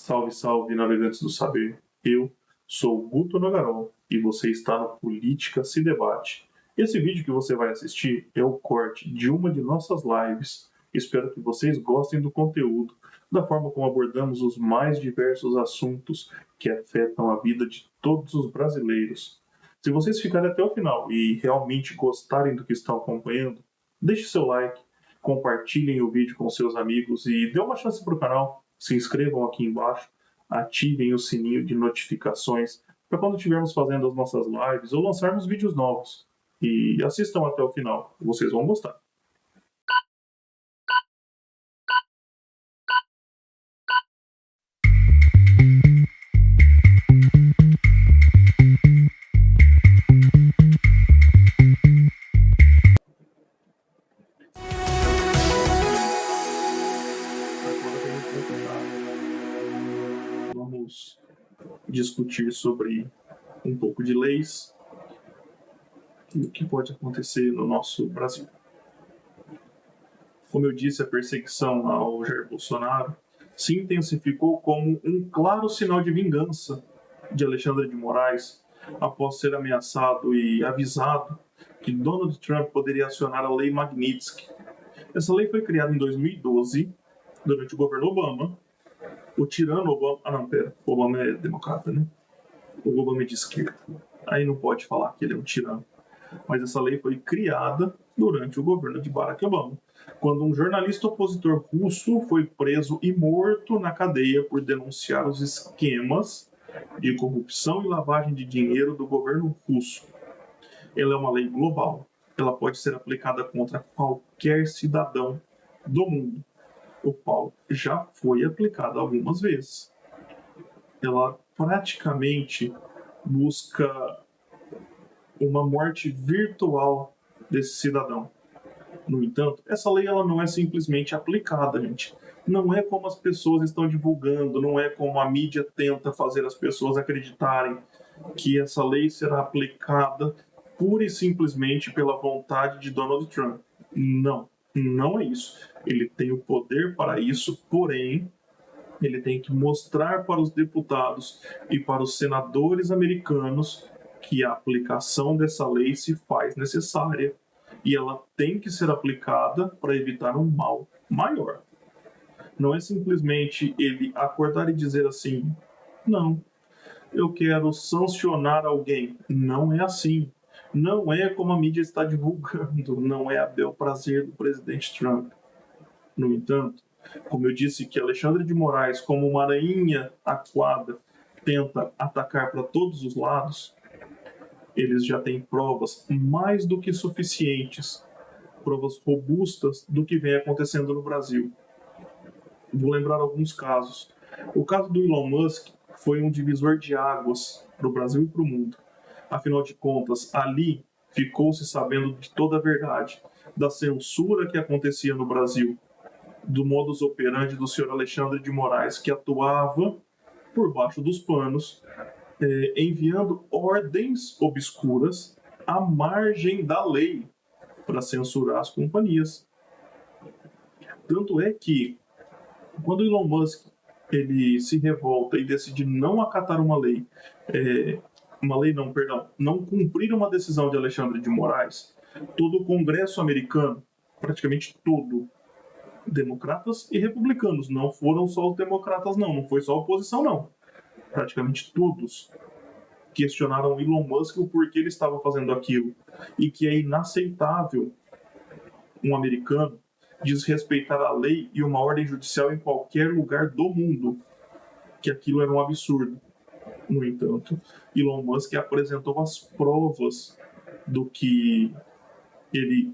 Salve, salve, navegantes do saber. Eu sou o Guto Nogarol e você está no Política se Debate. Esse vídeo que você vai assistir é o corte de uma de nossas lives. Espero que vocês gostem do conteúdo, da forma como abordamos os mais diversos assuntos que afetam a vida de todos os brasileiros. Se vocês ficarem até o final e realmente gostarem do que estão acompanhando, deixe seu like, compartilhem o vídeo com seus amigos e dê uma chance para o canal. Se inscrevam aqui embaixo, ativem o sininho de notificações para quando estivermos fazendo as nossas lives ou lançarmos vídeos novos. E assistam até o final, vocês vão gostar. Vamos discutir sobre um pouco de leis e o que pode acontecer no nosso Brasil. Como eu disse, a perseguição ao Jair Bolsonaro se intensificou como um claro sinal de vingança de Alexandre de Moraes após ser ameaçado e avisado que Donald Trump poderia acionar a Lei Magnitsky. Essa lei foi criada em 2012, durante o governo Obama. O tirano Obama... Ah, não, pera. O Obama é democrata, né? O Obama é de esquerda. Aí não pode falar que ele é um tirano. Mas essa lei foi criada durante o governo de Barack Obama, quando um jornalista opositor russo foi preso e morto na cadeia por denunciar os esquemas de corrupção e lavagem de dinheiro do governo russo. Ela é uma lei global. Ela pode ser aplicada contra qualquer cidadão do mundo, o qual já foi aplicada algumas vezes. Ela praticamente busca uma morte virtual desse cidadão. No entanto, essa lei ela não é simplesmente aplicada, gente. Não é como as pessoas estão divulgando, não é como a mídia tenta fazer as pessoas acreditarem que essa lei será aplicada pura e simplesmente pela vontade de Donald Trump. Não, não é isso. Ele tem o poder para isso, porém, ele tem que mostrar para os deputados e para os senadores americanos que a aplicação dessa lei se faz necessária e ela tem que ser aplicada para evitar um mal maior. Não é simplesmente ele acordar e dizer assim: não, eu quero sancionar alguém. Não é assim. Não é como a mídia está divulgando. Não é a bel prazer do presidente Trump. No entanto, como eu disse que Alexandre de Moraes, como uma aranha aquada, tenta atacar para todos os lados, eles já têm provas mais do que suficientes, provas robustas do que vem acontecendo no Brasil. Vou lembrar alguns casos. O caso do Elon Musk foi um divisor de águas para o Brasil e para o mundo. Afinal de contas, ali ficou-se sabendo de toda a verdade, da censura que acontecia no Brasil, do modus operandi do senhor Alexandre de Moraes, que atuava por baixo dos panos, enviando ordens obscuras à margem da lei para censurar as companhias. Tanto é que, quando Elon Musk ele se revolta e decide não acatar não cumprir uma decisão de Alexandre de Moraes, todo o Congresso americano, praticamente todo, democratas e republicanos, não foram só os democratas não foi só a oposição não, praticamente todos questionaram Elon Musk o porquê ele estava fazendo aquilo e que é inaceitável um americano desrespeitar a lei e uma ordem judicial em qualquer lugar do mundo, que aquilo era um absurdo. No entanto, Elon Musk apresentou as provas do que ele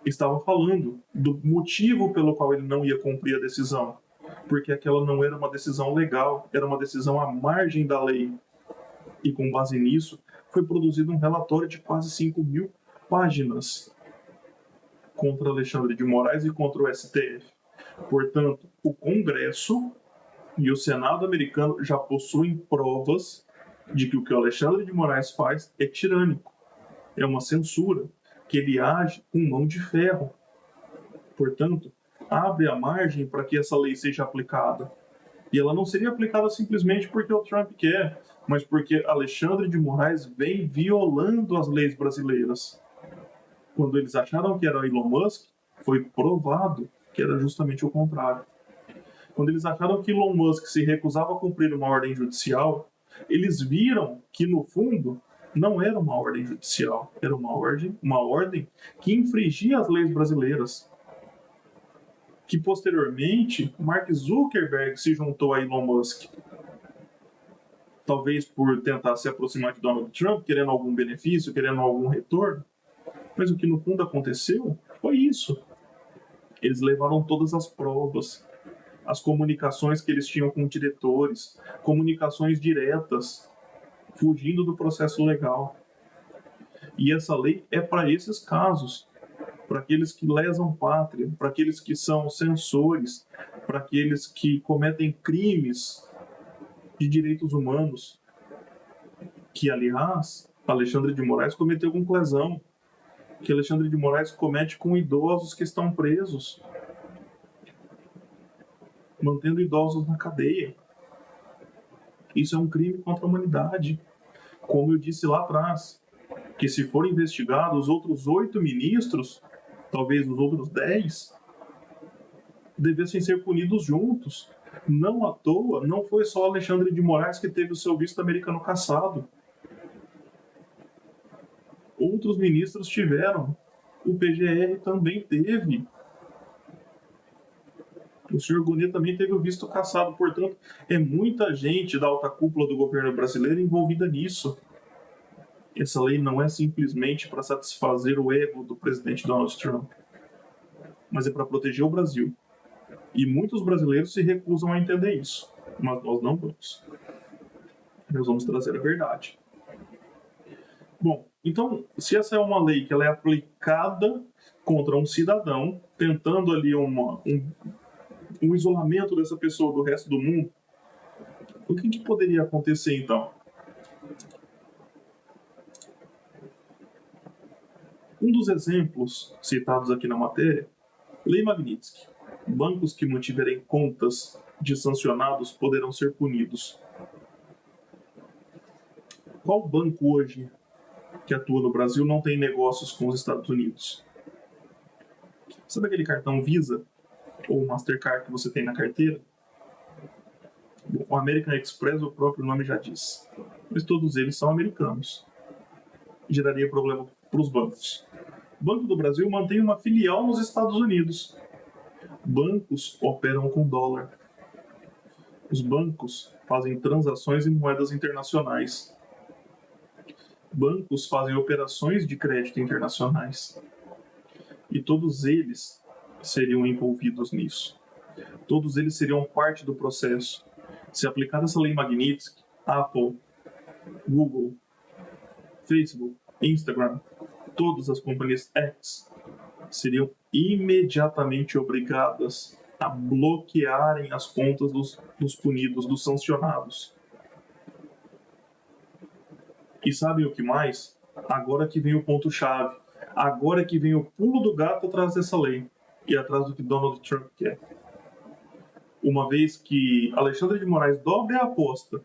estava falando, do motivo pelo qual ele não ia cumprir a decisão, porque aquela não era uma decisão legal, era uma decisão à margem da lei. E com base nisso, foi produzido um relatório de quase 5.000 páginas contra Alexandre de Moraes e contra o STF. Portanto, o Congresso e o Senado americano já possuem provas de que o que o Alexandre de Moraes faz é tirânico, é uma censura, que ele age com mão de ferro. Portanto, abre a margem para que essa lei seja aplicada. E ela não seria aplicada simplesmente porque o Trump quer, mas porque Alexandre de Moraes vem violando as leis brasileiras. Quando eles acharam que era Elon Musk, foi provado que era justamente o contrário. Quando eles acharam que Elon Musk se recusava a cumprir uma ordem judicial, eles viram que, no fundo, não era uma ordem judicial, era uma ordem que infringia as leis brasileiras. Que posteriormente Mark Zuckerberg se juntou a Elon Musk, talvez por tentar se aproximar de Donald Trump, querendo algum benefício, querendo algum retorno, mas o que no fundo aconteceu foi isso. Eles levaram todas as provas, as comunicações que eles tinham com diretores, comunicações diretas, fugindo do processo legal. E essa lei é para esses casos, para aqueles que lesam pátria, para aqueles que são censores, para aqueles que cometem crimes de direitos humanos, que, aliás, Alexandre de Moraes cometeu com lesão, que Alexandre de Moraes comete com idosos que estão presos, mantendo idosos na cadeia. Isso é um crime contra a humanidade. Como eu disse lá atrás, que se for investigado, os outros 8 ministros, talvez os outros 10, devessem ser punidos juntos. Não à toa, não foi só Alexandre de Moraes que teve o seu visto americano cassado. Outros ministros tiveram. O PGR também teve. O senhor Gonet também teve o visto cassado. Portanto, é muita gente da alta cúpula do governo brasileiro envolvida nisso. Essa lei não é simplesmente para satisfazer o ego do presidente Donald Trump, mas é para proteger o Brasil. E muitos brasileiros se recusam a entender isso, mas nós não vamos. Nós vamos trazer a verdade. Bom, então, se essa é uma lei que ela é aplicada contra um cidadão, tentando ali um isolamento dessa pessoa do resto do mundo, o que poderia acontecer então? Um dos exemplos citados aqui na matéria, Lei Magnitsky. Bancos que mantiverem contas de sancionados poderão ser punidos. Qual banco hoje que atua no Brasil não tem negócios com os Estados Unidos? Sabe aquele cartão Visa ou Mastercard que você tem na carteira? O American Express, o próprio nome já diz. Mas todos eles são americanos. Geraria problema para os bancos. O Banco do Brasil mantém uma filial nos Estados Unidos. Bancos operam com dólar. Os bancos fazem transações em moedas internacionais. Bancos fazem operações de crédito internacionais. E todos eles seriam envolvidos nisso. Todos eles seriam parte do processo. Se aplicada essa lei Magnitsky, Apple, Google, Facebook, Instagram, todas as companhias X seriam imediatamente obrigadas a bloquearem as contas dos punidos, dos sancionados. E sabem o que mais? Agora que vem o ponto-chave. Agora que vem o pulo do gato atrás dessa lei e atrás do que Donald Trump quer. Uma vez que Alexandre de Moraes dobre a aposta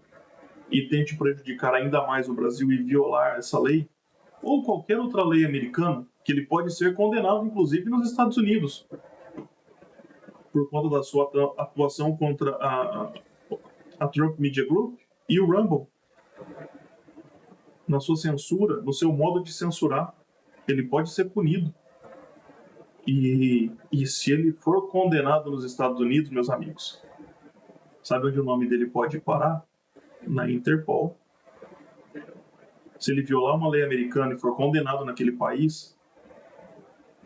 e tente prejudicar ainda mais o Brasil e violar essa lei, ou qualquer outra lei americana, que ele pode ser condenado, inclusive, nos Estados Unidos, por conta da sua atuação contra a Trump Media Group e o Rumble, na sua censura, no seu modo de censurar, ele pode ser punido. E se ele for condenado nos Estados Unidos, meus amigos, sabe onde o nome dele pode parar? Na Interpol. Se ele violar uma lei americana e for condenado naquele país,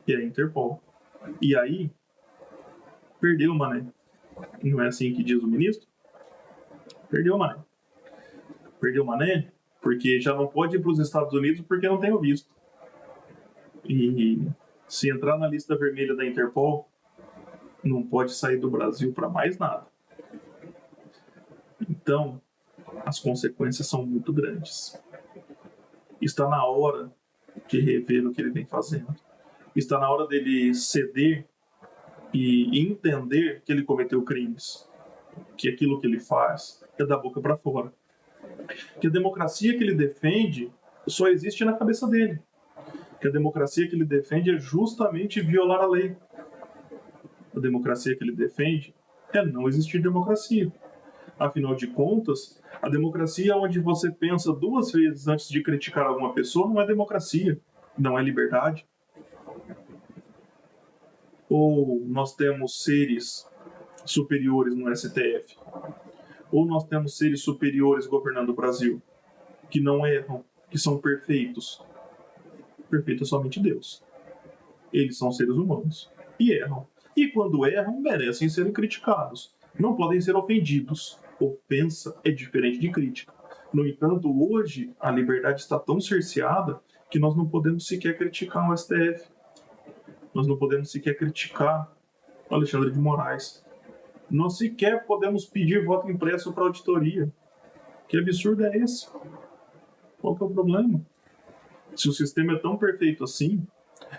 é a Interpol. E aí, perdeu, mané. Não é assim que diz o ministro? Perdeu, mané. Perdeu, mané, porque já não pode ir para os Estados Unidos porque não tem o visto. E se entrar na lista vermelha da Interpol, não pode sair do Brasil para mais nada. Então, as consequências são muito grandes. Está na hora de rever o que ele vem fazendo. Está na hora dele ceder e entender que ele cometeu crimes. que aquilo que ele faz é da boca para fora. Que a democracia que ele defende só existe na cabeça dele. Que a democracia que ele defende é justamente violar a lei. A democracia que ele defende é não existir democracia. Afinal de contas, a democracia onde você pensa duas vezes antes de criticar alguma pessoa não é democracia, não é liberdade. Ou nós temos seres superiores no STF, ou nós temos seres superiores governando o Brasil, que não erram, que são perfeitos. Perfeito é somente Deus. Eles são seres humanos e erram. E quando erram, merecem ser criticados. Não podem ser ofendidos. Ofensa é diferente de crítica. No entanto, hoje a liberdade está tão cerceada que nós não podemos sequer criticar o STF. Nós não podemos sequer criticar o Alexandre de Moraes. Nós sequer podemos pedir voto impresso para a auditoria. Que absurdo é esse? Qual que é o problema? Se o sistema é tão perfeito assim,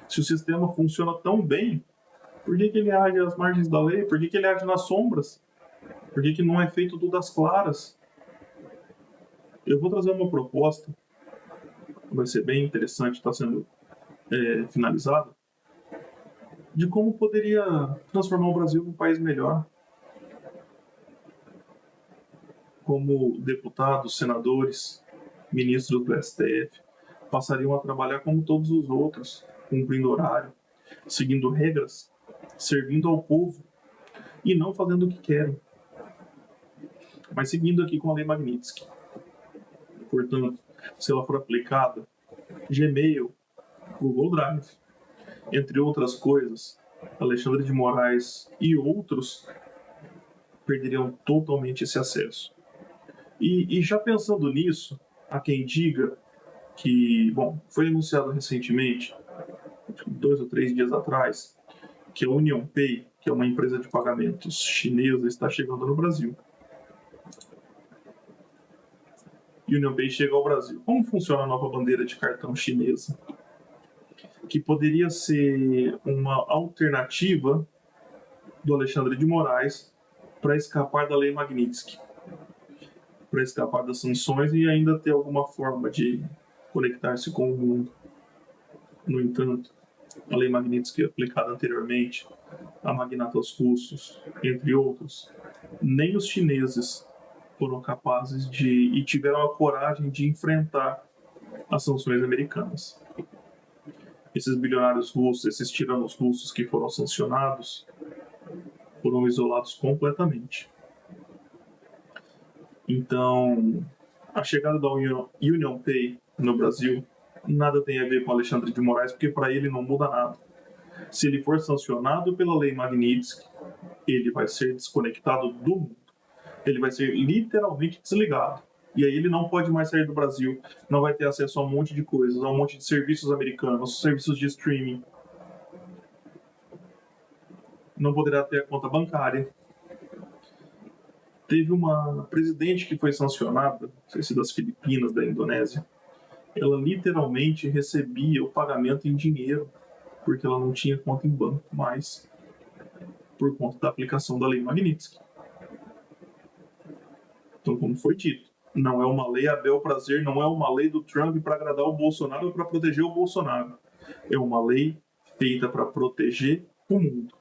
se o sistema funciona tão bem, por que ele age às margens da lei? Por que ele age nas sombras? Por que não é feito tudo às claras? Eu vou trazer uma proposta, vai ser bem interessante, está sendo finalizada, de como poderia transformar o Brasil num país melhor. Como deputados, senadores, ministros do STF passariam a trabalhar como todos os outros, cumprindo horário, seguindo regras, servindo ao povo e não fazendo o que querem, mas seguindo aqui com a Lei Magnitsky. Portanto, se ela for aplicada, Gmail, Google Drive, entre outras coisas, Alexandre de Moraes e outros perderiam totalmente esse acesso. E já pensando nisso, há quem diga que, foi anunciado recentemente, 2 ou 3 dias atrás, que a UnionPay, que é uma empresa de pagamentos chinesa, está chegando no Brasil. UnionPay chega ao Brasil. Como funciona a nova bandeira de cartão chinesa? Que poderia ser uma alternativa do Alexandre de Moraes para escapar da Lei Magnitsky, para escapar das sanções e ainda ter alguma forma de conectar-se com o mundo. No entanto, a Lei Magnitsky aplicada anteriormente a magnatas russos, entre outros, nem os chineses foram capazes e tiveram a coragem de enfrentar as sanções americanas. Esses bilionários russos, esses tiranos russos que foram sancionados, foram isolados completamente. Então, a chegada da UnionPay no Brasil nada tem a ver com Alexandre de Moraes, porque para ele não muda nada. Se ele for sancionado pela Lei Magnitsky, ele vai ser desconectado do mundo. Ele vai ser literalmente desligado. E aí ele não pode mais sair do Brasil, não vai ter acesso a um monte de coisas, a um monte de serviços americanos, serviços de streaming. Não poderá ter a conta bancária. Teve uma presidente que foi sancionada, não sei se das Filipinas, da Indonésia. Ela literalmente recebia o pagamento em dinheiro, porque ela não tinha conta em banco mais, por conta da aplicação da Lei Magnitsky. Então, como foi dito, não é uma lei a bel prazer, não é uma lei do Trump para agradar o Bolsonaro ou para proteger o Bolsonaro. É uma lei feita para proteger o mundo.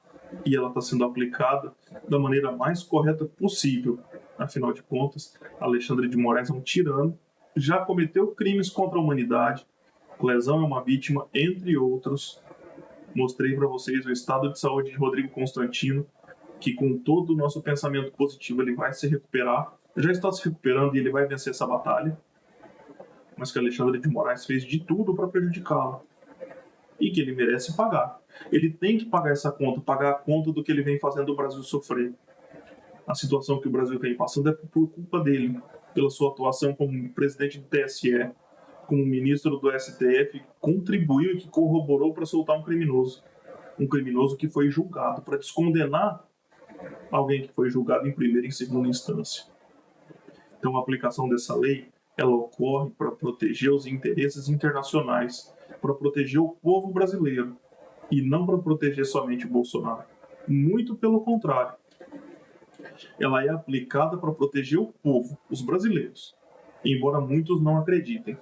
E ela está sendo aplicada da maneira mais correta possível. Afinal de contas, Alexandre de Moraes é um tirano, já cometeu crimes contra a humanidade, lesão é uma vítima, entre outros. Mostrei para vocês o estado de saúde de Rodrigo Constantino, que com todo o nosso pensamento positivo ele vai se recuperar, já está se recuperando e ele vai vencer essa batalha, mas que Alexandre de Moraes fez de tudo para prejudicá-lo e que ele merece pagar. Ele tem que pagar essa conta, pagar a conta do que ele vem fazendo o Brasil sofrer. A situação que o Brasil vem passando é por culpa dele, pela sua atuação como presidente do TSE, como ministro do STF, contribuiu e que corroborou para soltar um criminoso que foi julgado, para descondenar alguém que foi julgado em primeira e em segunda instância. Então a aplicação dessa lei, ela ocorre para proteger os interesses internacionais, para proteger o povo brasileiro, e não para proteger somente o Bolsonaro. Muito pelo contrário. Ela é aplicada para proteger o povo, os brasileiros, embora muitos não acreditem.